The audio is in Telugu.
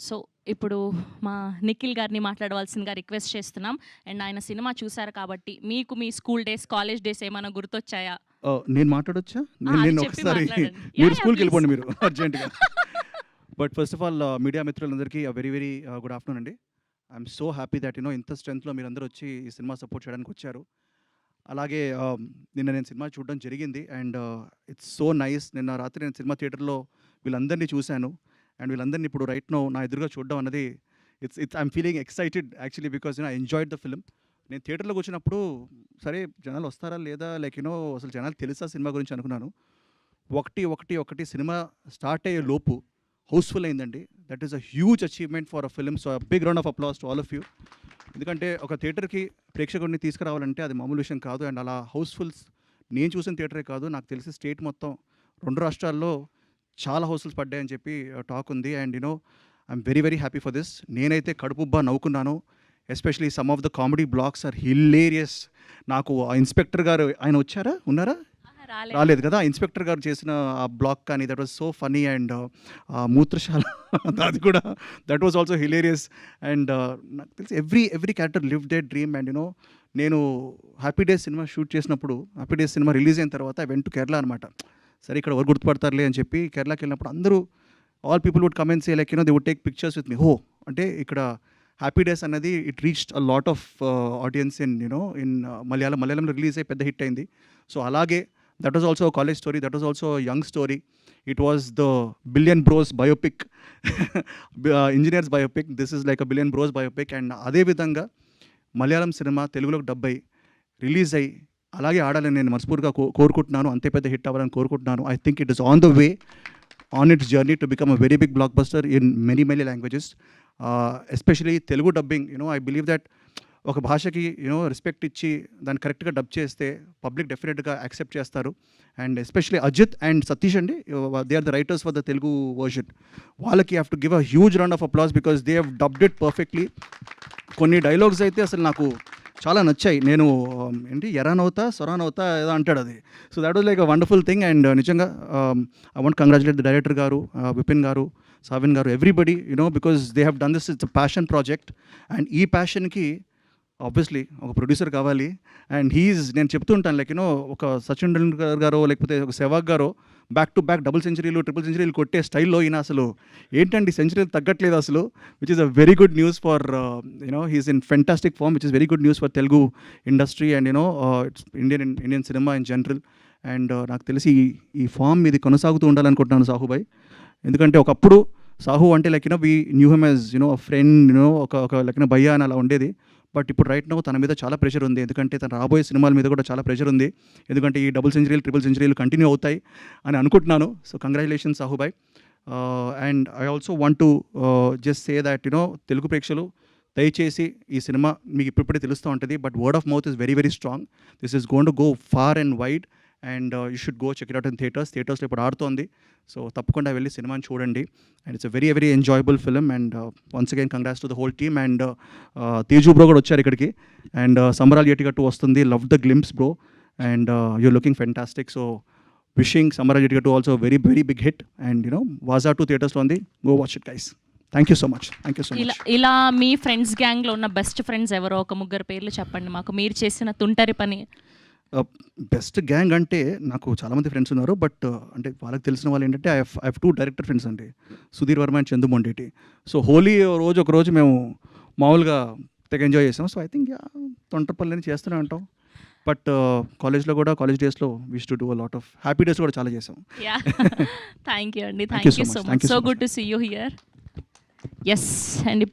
సో, ఇప్పుడు మా నిఖిల్ గారిని మాట్లాడవలసిందిగా రిక్వెస్ట్ చేస్తున్నాం. అండ్ ఆయన సినిమా చూసారు కాబట్టి, మీకు మీ స్కూల్ డేస్, కాలేజ్ డేస్ ఏమైనా గుర్తొచ్చాయా? నేను మాట్లాడొచ్చా? అది నేను చెప్పి ఒకసారి మాట్లాడండి. మీరు ప్లీజ్. స్కూల్‌కెళ్ళిపోండి మీరు అర్జెంట్‌గా. But first of all media మిత్రులందరికీ వెరీ వెరీ గుడ్ ఆఫ్టర్‌నూన్ అండి. ఐయామ్ సో హ్యాపీ థట్ ఇంత స్ట్రెంగ్త్‌లో మీరందరూ వచ్చి ఈ సినిమా సపోర్ట్ చేయడానికి వచ్చారు. అలాగే నిన్న నేను సినిమా చూడడం జరిగింది అండ్ ఇట్స్ సో నైస్. నిన్న రాత్రి నేను సినిమా థియేటర్‌లో వీళ్ళందరినీ చూశాను. అండ్ వీళ్ళందరినీ ఇప్పుడు రైట్ నౌ నా ఎదురుగా చూడడం అన్నది it's I'm feeling excited actually because I enjoyed the film. నేను థియేటర్‌లోకి వచ్చినప్పుడు సరే జనాలు వస్తారా లేదా లైక్ అసలు జనాలు తెలుసా సినిమా గురించి అనుకున్నాను. ఒకటి సినిమా స్టార్ట్ అయ్యే లోపు హౌస్‌ఫుల్ అయిందండి. That is a huge achievement for a film. So big round of applause to all of you. ఎందుకంటే ఒక థియేటర్‌కి ప్రేక్షకుడిని తీసుకురావాలంటే అది మామూలు విషయం కాదు. అండ్ అలా హౌస్‌ఫుల్స్ నేను చూసిన థియేటరే కాదు, నాకు తెలిసి స్టేట్ మొత్తం 2 రాష్ట్రాల్లో చాలా హౌస్‌ఫుల్స్ పడ్డాయని చెప్పి టాక్ ఉంది. And I'm very very happy for this. నేనైతే కడుపుబ్బా నవ్వుకున్నాను. Especially some of the comedy blocks are hilarious. నాకు ఆ ఇన్స్పెక్టర్ గారు ఆయన వచ్చారా? ఉన్నారా? రాలేదు కదా. ఇన్స్పెక్టర్ గారు చేసిన ఆ బ్లాక్ కానీ that was so funny. And మూత్రశాల అది కూడా that was also hilarious. And నాకు తెలిసి every character live they dream. And నేను హ్యాపీ డేస్ సినిమా షూట్ చేసినప్పుడు, హ్యాపీ డేస్ సినిమా రిలీజ్ అయిన తర్వాత ఐ వెంట్ టు కేరళ అనమాట. సరే ఇక్కడ ఎవరు గుర్తుపడతారులే అని చెప్పి కేరళకి వెళ్ళినప్పుడు అందరూ all people would come and say like they would take pictures with me. హో అంటే ఇక్కడ హ్యాపీ డేస్ అన్నది it reached a lot of audience in మలయాళంలో రిలీజ్ అయ్యి పెద్ద హిట్ అయింది. సో అలాగే that was also a college story, that was also a young story. It was the Billion Bros biopic, engineers biopic. This is like a Billion Bros biopic. And అదే విధంగా మలయాళం సినిమా తెలుగులోకి డబ్ అయ్యి రిలీజ్ అయ్యి అలాగే ఆడాలని నేను మనస్ఫూర్తిగా కోరుకుంటున్నాను. అంతే పెద్ద హిట్ అవ్వాలని కోరుకుంటున్నాను. I think it is on the way, on its journey to become a very big blockbuster in many languages. Especially Telugu dubbing. I believe that ఒక భాషకి రెస్పెక్ట్ ఇచ్చి దాన్ని కరెక్ట్గా డబ్ చేస్తే పబ్లిక్ డెఫినెట్గా యాక్సెప్ట్ చేస్తారు. And especially Ajith and Satish అండి, they are the writers for the Telugu version. వాళ్ళకి have to give a huge round of applause because they have dubbed it perfectly. కొన్ని డైలాగ్స్ అయితే అసలు నాకు చాలా నచ్చాయి. నేను ఎరానవుతా సొరానవుతా ఏదో అంటాడు అది. So that was like a wonderful thing. And నిజంగా I want congratulate the director గారు, Vipin garu, Savin garu, everybody because they have done this. It's a passion project. And ఈ ప్యాషన్కి ఆబ్వియస్లీ ఒక ప్రొడ్యూసర్ కావాలి. అండ్ నేను చెప్తూ ఉంటాను లైక్ ఒక సచిన్ టెండూల్కర్ గారో లేకపోతే ఒక సెవాగ్ గారో బ్యాక్ టు బ్యాక్ డబుల్ సెంచరీలు, ట్రిపుల్ సెంచరీలు కొట్టే స్టైల్లో ఈయన అసలు ఏంటండి సెంచరీలు తగ్గట్లేదు అసలు, which is a very good news for he's in fantastic form, which is very good news for Telugu industry and it's Indian cinema in general. And నాకు తెలిసి ఈ ఫామ్ ఇది కొనసాగుతూ ఉండాలనుకుంటున్నాను సాహుబాయ్. ఎందుకంటే ఒకప్పుడు సాహు అంటే like we knew him as a friend, ఒక లైక్ భయ్యా అని అలా ఉండేది. బట్ ఇప్పుడు రైట్ నౌ తన మీద చాలా ప్రెషర్ ఉంది. ఎందుకంటే తన రాబోయే సినిమాల మీద కూడా చాలా ప్రెషర్ ఉంది. ఎందుకంటే ఈ డబుల్ సెంచరీలు, ట్రిపుల్ సెంచరీలు కంటిన్యూ అవుతాయి అని అనుకుంటున్నాను. సో కంగ్రాచులేషన్స్ సాహుబాయ్. And I also want to just say that Telugu ప్రేక్షకులు దయచేసి ఈ సినిమా మీకు ఇప్పుడిప్పుడే తెలుస్తూ ఉంటుంది. But word of mouth is very very strong. This is going to go far and wide. And you should go check it out in థియేటర్స్లో ఇప్పుడు ఆడుతోంది. సో తప్పకుండా వెళ్ళి సినిమాని చూడండి. And it's a very very enjoyable film. And once again congrats to the whole team. And Teju bro కూడా వచ్చారు ఇక్కడికి. అండ్ సంబరాలు ఎటిగట్టు వస్తుంది, love the glimpse bro. And you're looking fantastic. So wishing Sambaralu Yetigattu also very very big hit. And Vaazha 2 థియేటర్స్లో ఉంది. Go watch it guys. Thank you so much. ఇలా మీ ఫ్రెండ్స్ గ్యాంగ్లో ఉన్న బెస్ట్ ఫ్రెండ్స్ ఎవరో ఒక ముగ్గురు పేర్లు చెప్పండి మాకు, మీరు చేసిన తుంటరి పని. బెస్ట్ గ్యాంగ్ అంటే నాకు చాలామంది ఫ్రెండ్స్ ఉన్నారు. బట్ అంటే వాళ్ళకి తెలిసిన వాళ్ళు ఏంటంటే ఐ హ్యావ్ 2 డైరెక్టర్ ఫ్రెండ్స్ అండి, సుధీర్ వర్మ అండ్ చందు మొండేటి. సో హోలీ ఒకరోజు మేము మామూలుగా తెగ ఎంజాయ్ చేసాం. సో ఐ థింక్ తొంటపల్లిని చేస్తూనే ఉంటాం. బట్ కాలేజ్లో కూడా కాలేజ్ డేస్లో we used to do a lot of happy days కూడా చాలా చేసాం. థ్యాంక్ యూ అండి, thank you so much. So good to see you here. Yes అండి.